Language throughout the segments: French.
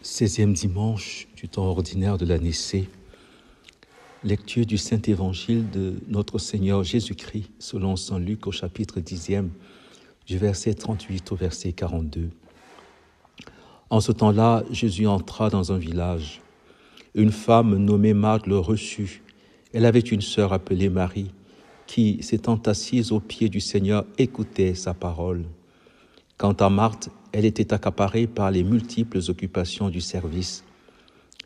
16e dimanche du temps ordinaire de l'année C. Lecture du Saint-Évangile de notre Seigneur Jésus-Christ selon saint Luc au chapitre 10e, du verset 38 au verset 42. En ce temps-là, Jésus entra dans un village. Une femme nommée Marthe le reçut. Elle avait une sœur appelée Marie, qui, s'étant assise aux pieds du Seigneur, écoutait sa parole. Quant à Marthe, elle était accaparée par les multiples occupations du service.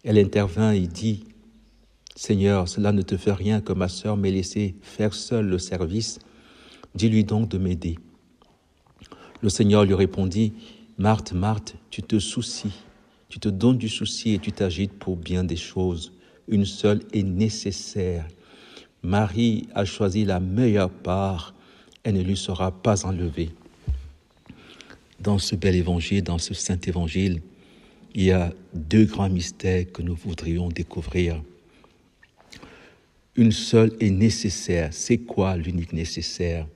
Elle intervint et dit : « Seigneur, cela ne te fait rien que ma sœur m'ait laissé faire seule le service. Dis-lui donc de m'aider. » Le Seigneur lui répondit : « Marthe, Marthe, tu te soucies, tu te donnes du souci et tu t'agites pour bien des choses. Une seule est nécessaire. Marie a choisi la meilleure part, elle ne lui sera pas enlevée. » Dans ce bel évangile, dans ce saint évangile, il y a deux grands mystères que nous voudrions découvrir. Une seule est nécessaire. C'est quoi l'unique nécessaire?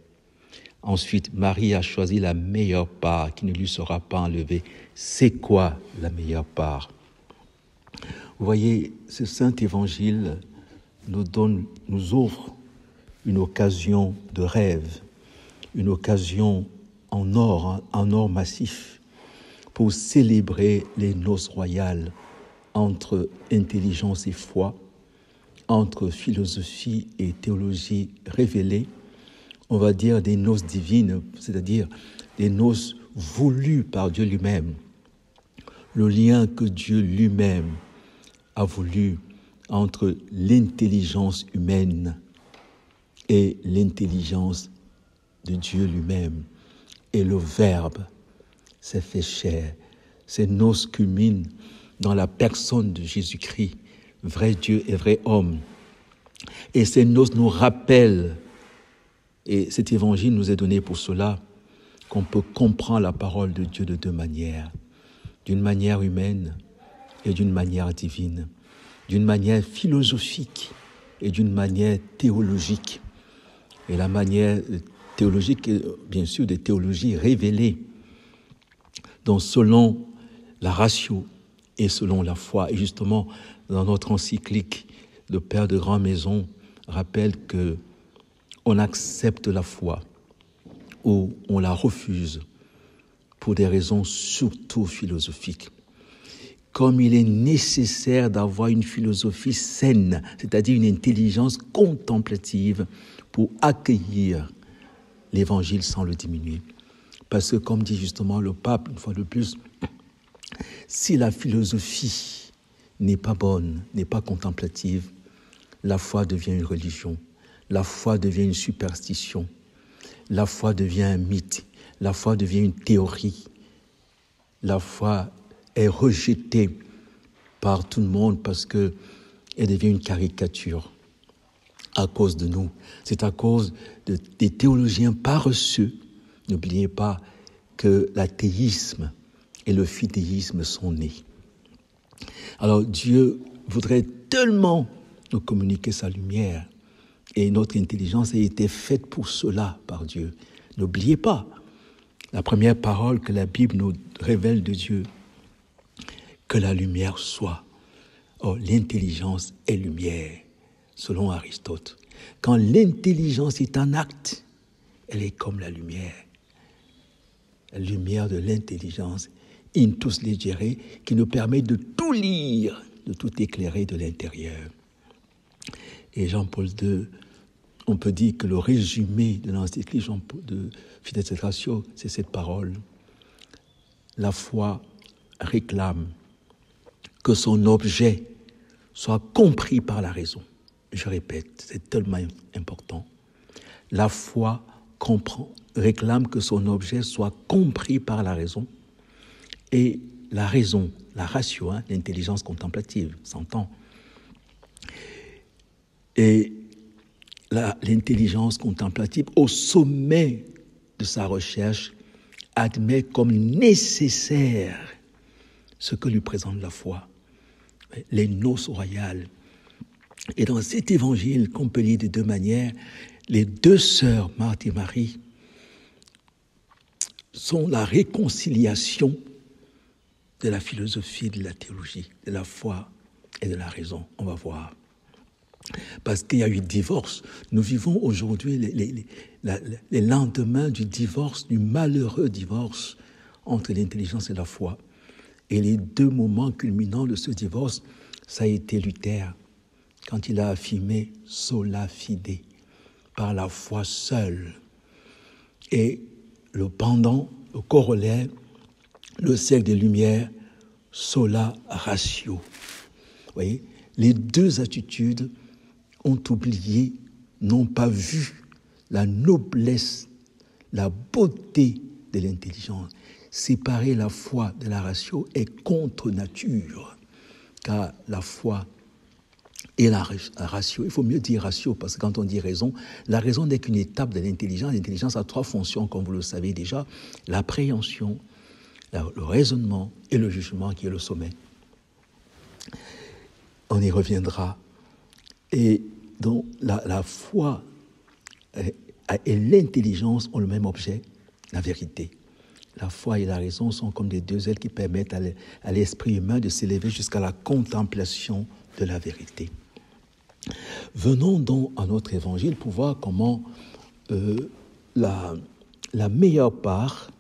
Ensuite, Marie a choisi la meilleure part qui ne lui sera pas enlevée. C'est quoi la meilleure part? Vous voyez, ce saint évangile nous offre une occasion de rêve, une occasion en or massif, pour célébrer les noces royales entre intelligence et foi, entre philosophie et théologie révélée, on va dire des noces divines, c'est-à-dire des noces voulues par Dieu lui-même, le lien que Dieu lui-même a voulu entre l'intelligence humaine et l'intelligence de Dieu lui-même. Et le Verbe s'est fait chair. Ces noces culminent dans la personne de Jésus-Christ, vrai Dieu et vrai homme. Et ces noces nous rappellent, et cet évangile nous est donné pour cela, qu'on peut comprendre la parole de Dieu de deux manières. D'une manière humaine et d'une manière divine. D'une manière philosophique et d'une manière théologique. Et la manière théologique, bien sûr, des théologies révélées, donc selon la ratio et selon la foi. Et justement, dans notre encyclique, le Père de Grand Maison rappelle que on accepte la foi ou on la refuse pour des raisons surtout philosophiques. Comme il est nécessaire d'avoir une philosophie saine, c'est-à-dire une intelligence contemplative pour accueillir l'Évangile sans le diminuer. Parce que, comme dit justement le pape, une fois de plus, si la philosophie n'est pas bonne, n'est pas contemplative, la foi devient une religion, la foi devient une superstition, la foi devient un mythe, la foi devient une théorie, la foi est rejetée par tout le monde parce qu'elle devient une caricature à cause de nous. C'est à cause des théologiens paresseux. N'oubliez pas que l'athéisme et le fidéisme sont nés. Alors Dieu voudrait tellement nous communiquer sa lumière et notre intelligence a été faite pour cela par Dieu. N'oubliez pas la première parole que la Bible nous révèle de Dieu, que la lumière soit. Oh, l'intelligence est lumière, selon Aristote. Quand l'intelligence est en acte, elle est comme la lumière. La lumière de l'intelligence, intus legere, qui nous permet de tout lire, de tout éclairer de l'intérieur. Et Jean-Paul II, on peut dire que le résumé de l'encyclique de Fides Ratio, c'est cette parole. La foi réclame que son objet soit compris par la raison. Je répète, c'est tellement important. La foi réclame que son objet soit compris par la raison. Et la raison, la ratio, l'intelligence contemplative, s'entend. Et l'intelligence contemplative, au sommet de sa recherche, admet comme nécessaire ce que lui présente la foi, les noces royales. Et dans cet évangile, qu'on peut lire de deux manières, les deux sœurs, Marthe et Marie, sont la réconciliation de la philosophie, de la théologie, de la foi et de la raison. On va voir. Parce qu'il y a eu divorce. Nous vivons aujourd'hui les lendemains du divorce, du malheureux divorce entre l'intelligence et la foi. Et les deux moments culminants de ce divorce, ça a été Luther, quand il a affirmé « sola fide », par la foi seule. Et le pendant, le corollaire, le siècle des Lumières, « sola ratio ». Vous voyez, les deux attitudes ont oublié, n'ont pas vu la noblesse, la beauté de l'intelligence. Séparer la foi de la ratio est contre nature, car la foi et la ratio, il faut mieux dire ratio, parce que quand on dit raison, la raison n'est qu'une étape de l'intelligence. L'intelligence a trois fonctions, comme vous le savez déjà, l'appréhension, le raisonnement et le jugement qui est le sommet. On y reviendra. Et donc la foi et l'intelligence ont le même objet, la vérité. La foi et la raison sont comme des deux ailes qui permettent à l'esprit humain de s'élever jusqu'à la contemplation de la vérité. Venons donc à notre évangile pour voir comment la meilleure part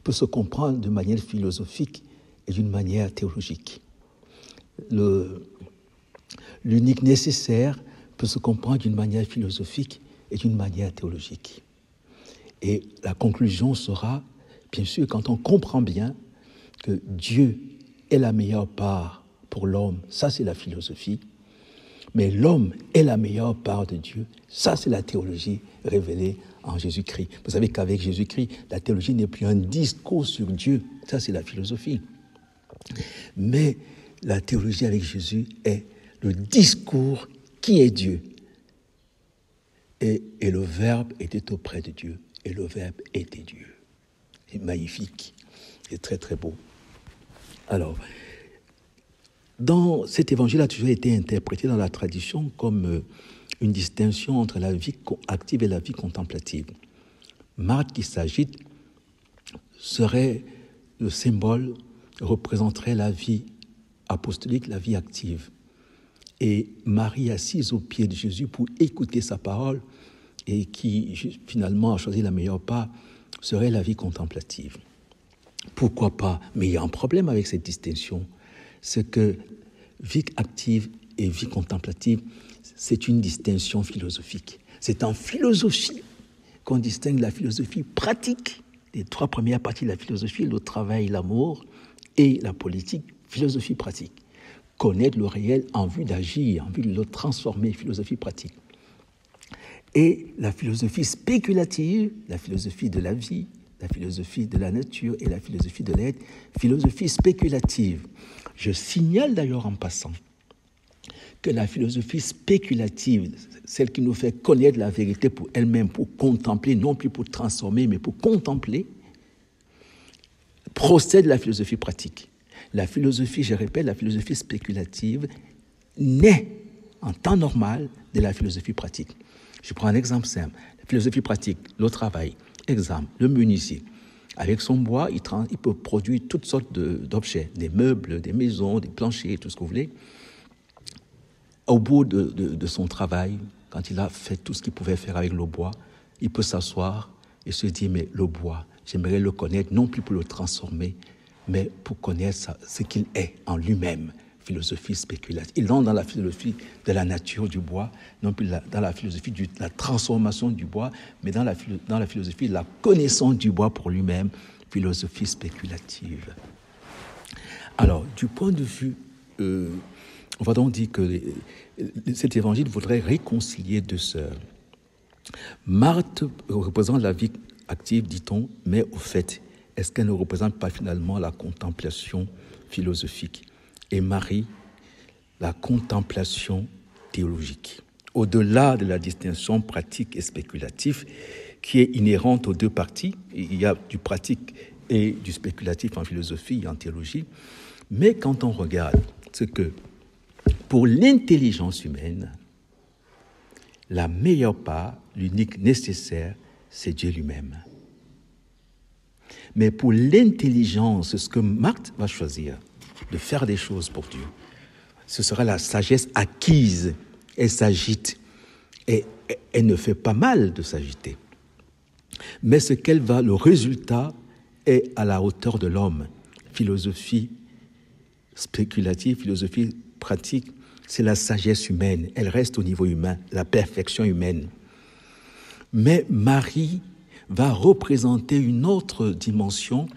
peut se comprendre de manière philosophique et d'une manière théologique. L'unique nécessaire peut se comprendre d'une manière philosophique et d'une manière théologique. Et la conclusion sera, bien sûr, quand on comprend bien que Dieu est la meilleure part pour l'homme, ça c'est la philosophie, mais l'homme est la meilleure part de Dieu, ça c'est la théologie révélée en Jésus-Christ. Vous savez qu'avec Jésus-Christ, la théologie n'est plus un discours sur Dieu, ça c'est la philosophie. Mais la théologie avec Jésus est le discours qui est Dieu. Et le Verbe était auprès de Dieu, et le Verbe était Dieu. C'est magnifique, c'est très très beau. Alors, dans cet évangile a toujours été interprété dans la tradition comme une distinction entre la vie active et la vie contemplative. Marthe qui s'agite serait le symbole, représenterait la vie apostolique, la vie active. Et Marie assise aux pieds de Jésus pour écouter sa parole et qui finalement a choisi la meilleure part serait la vie contemplative. Pourquoi pas? Mais il y a un problème avec cette distinction, c'est que vie active et vie contemplative, c'est une distinction philosophique. C'est en philosophie qu'on distingue la philosophie pratique, les trois premières parties de la philosophie, le travail, l'amour et la politique, philosophie pratique. Connaître le réel en vue d'agir, en vue de le transformer, philosophie pratique. Et la philosophie spéculative, la philosophie de la vie, la philosophie de la nature et la philosophie de l'être, philosophie spéculative. Je signale d'ailleurs en passant que la philosophie spéculative, celle qui nous fait connaître la vérité pour elle-même, pour contempler, non plus pour transformer, mais pour contempler, procède de la philosophie pratique. La philosophie, je répète, la philosophie spéculative naît en temps normal de la philosophie pratique. Je prends un exemple simple. La philosophie pratique, le travail. Exemple, le menuisier. Avec son bois, il peut produire toutes sortes d'objets, des meubles, des maisons, des planchers, tout ce que vous voulez. Au bout de son travail, quand il a fait tout ce qu'il pouvait faire avec le bois, il peut s'asseoir et se dire, mais le bois, j'aimerais le connaître, non plus pour le transformer, mais pour connaître ce qu'il est en lui-même, philosophie spéculative. Il entre dans la philosophie de la nature du bois, non plus dans la philosophie de la transformation du bois, mais dans la philosophie de la connaissance du bois pour lui-même, philosophie spéculative. Alors, du point de vue, on va donc dire que cet évangile voudrait réconcilier deux sœurs. Marthe représente la vie active, dit-on, mais au fait, est-ce qu'elle ne représente pas finalement la contemplation philosophique? Et Marie, la contemplation théologique. Au-delà de la distinction pratique et spéculative qui est inhérente aux deux parties, il y a du pratique et du spéculatif en philosophie et en théologie, mais quand on regarde ce que, pour l'intelligence humaine, la meilleure part, l'unique nécessaire, c'est Dieu lui-même. Mais pour l'intelligence, ce que Marthe va choisir, de faire des choses pour Dieu. Ce sera la sagesse acquise. Elle s'agite et elle ne fait pas mal de s'agiter. Mais le résultat est à la hauteur de l'homme. Philosophie spéculative, philosophie pratique, c'est la sagesse humaine. Elle reste au niveau humain, la perfection humaine. Mais Marie va représenter une autre dimension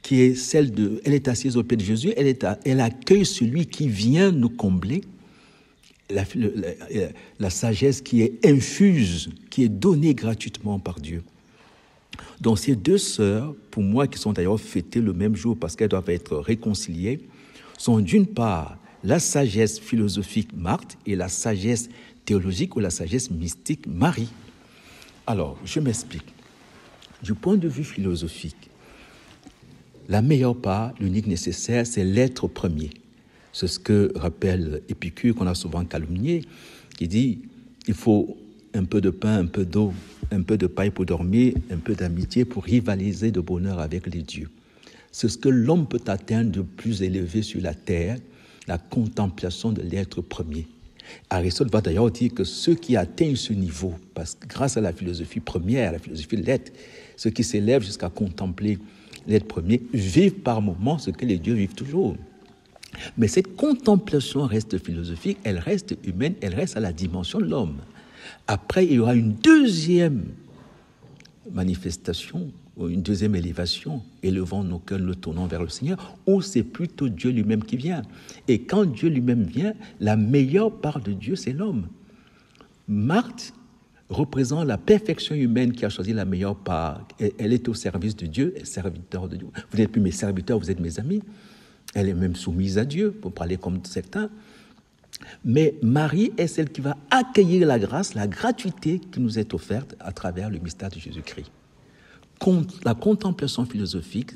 qui est celle de... Elle est assise au pied de Jésus, elle accueille celui qui vient nous combler, la sagesse qui est infuse, qui est donnée gratuitement par Dieu. Donc ces deux sœurs, pour moi, qui sont d'ailleurs fêtées le même jour parce qu'elles doivent être réconciliées, sont d'une part la sagesse philosophique Marthe et la sagesse théologique ou la sagesse mystique Marie. Alors, je m'explique. Du point de vue philosophique, la meilleure part, l'unique nécessaire, c'est l'être premier. C'est ce que rappelle Épicure, qu'on a souvent calomnié, qui dit il faut un peu de pain, un peu d'eau, un peu de paille pour dormir, un peu d'amitié pour rivaliser de bonheur avec les dieux. C'est ce que l'homme peut atteindre de plus élevé sur la terre, la contemplation de l'être premier. Aristote va d'ailleurs dire que ceux qui atteignent ce niveau, parce que grâce à la philosophie première, à la philosophie de l'être, ceux qui s'élèvent jusqu'à contempler l'être premier, vivent par moments ce que les dieux vivent toujours. Mais cette contemplation reste philosophique, elle reste humaine, elle reste à la dimension de l'homme. Après, il y aura une deuxième manifestation, une deuxième élévation, élevant nos cœurs, le tournant vers le Seigneur, où c'est plutôt Dieu lui-même qui vient. Et quand Dieu lui-même vient, la meilleure part de Dieu, c'est l'homme. Marthe représente la perfection humaine qui a choisi la meilleure part. Elle est au service de Dieu, serviteur de Dieu. Vous n'êtes plus mes serviteurs, vous êtes mes amis. Elle est même soumise à Dieu, pour parler comme certains. Mais Marie est celle qui va accueillir la grâce, la gratuité qui nous est offerte à travers le mystère de Jésus-Christ. La contemplation philosophique,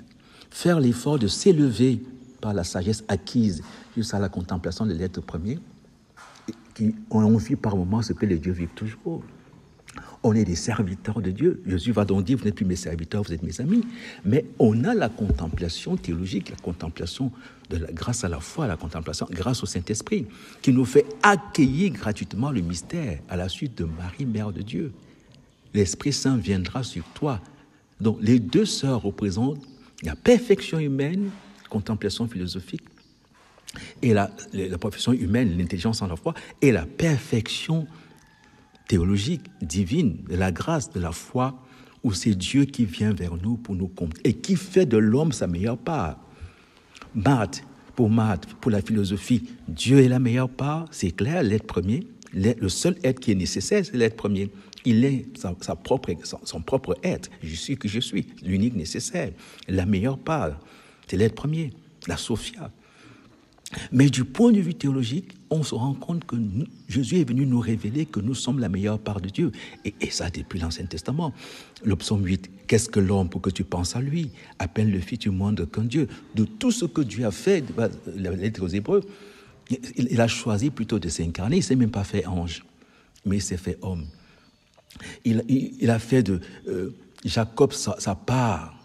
faire l'effort de s'élever par la sagesse acquise jusqu'à la contemplation de l'être premier, on vit par moments ce que les dieux vivent toujours. On est des serviteurs de Dieu. Jésus va donc dire, vous n'êtes plus mes serviteurs, vous êtes mes amis. Mais on a la contemplation théologique, la contemplation de la grâce à la foi, la contemplation grâce au Saint-Esprit, qui nous fait accueillir gratuitement le mystère à la suite de Marie, Mère de Dieu. L'Esprit Saint viendra sur toi. Donc les deux sœurs représentent la perfection humaine, contemplation philosophique, et la perfection humaine, l'intelligence en la foi, et la perfection théologique, divine, de la grâce, de la foi, où c'est Dieu qui vient vers nous pour nous combler et qui fait de l'homme sa meilleure part. Marthe, pour la philosophie, Dieu est la meilleure part, c'est clair, l'être premier. Le seul être qui est nécessaire, c'est l'être premier. Il est son propre être. Je suis que je suis, l'unique nécessaire. La meilleure part, c'est l'être premier, la Sophia. Mais du point de vue théologique, on se rend compte que Jésus est venu nous révéler que nous sommes la meilleure part de Dieu. Et ça depuis l'Ancien Testament. Le psaume 8, qu'est-ce que l'homme pour que tu penses à lui? À peine le fils du monde qu'un Dieu. De tout ce que Dieu a fait, la lettre aux Hébreux, il a choisi plutôt de s'incarner. Il ne s'est même pas fait ange, mais il s'est fait homme. Il a fait de Jacob sa part,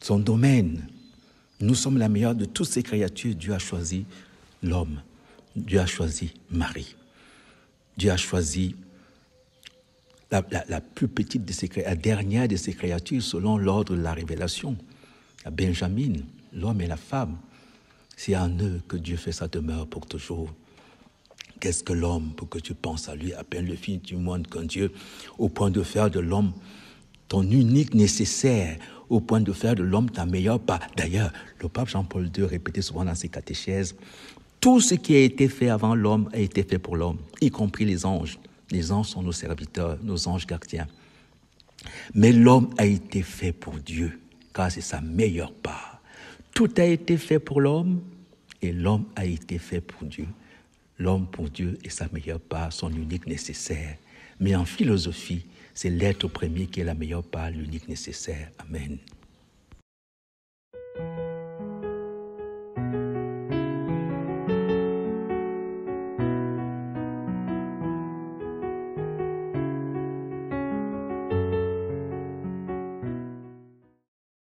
son domaine. Nous sommes la meilleure de toutes ces créatures. Dieu a choisi l'homme. Dieu a choisi Marie. Dieu a choisi la plus petite de ces créatures, la dernière de ces créatures selon l'ordre de la révélation. La Benjamin, l'homme et la femme. C'est en eux que Dieu fait sa demeure pour toujours. Qu'est-ce que l'homme pour que tu penses à lui, à peine le fils du monde qu'un Dieu, au point de faire de l'homme ton unique nécessaire, au point de faire de l'homme ta meilleure part. D'ailleurs, le pape Jean-Paul II répétait souvent dans ses catéchèses, tout ce qui a été fait avant l'homme a été fait pour l'homme, y compris les anges. Les anges sont nos serviteurs, nos anges gardiens. Mais l'homme a été fait pour Dieu, car c'est sa meilleure part. Tout a été fait pour l'homme, et l'homme a été fait pour Dieu. L'homme pour Dieu est sa meilleure part, son unique nécessaire. Mais en philosophie, c'est l'être premier qui est la meilleure part, l'unique nécessaire. Amen.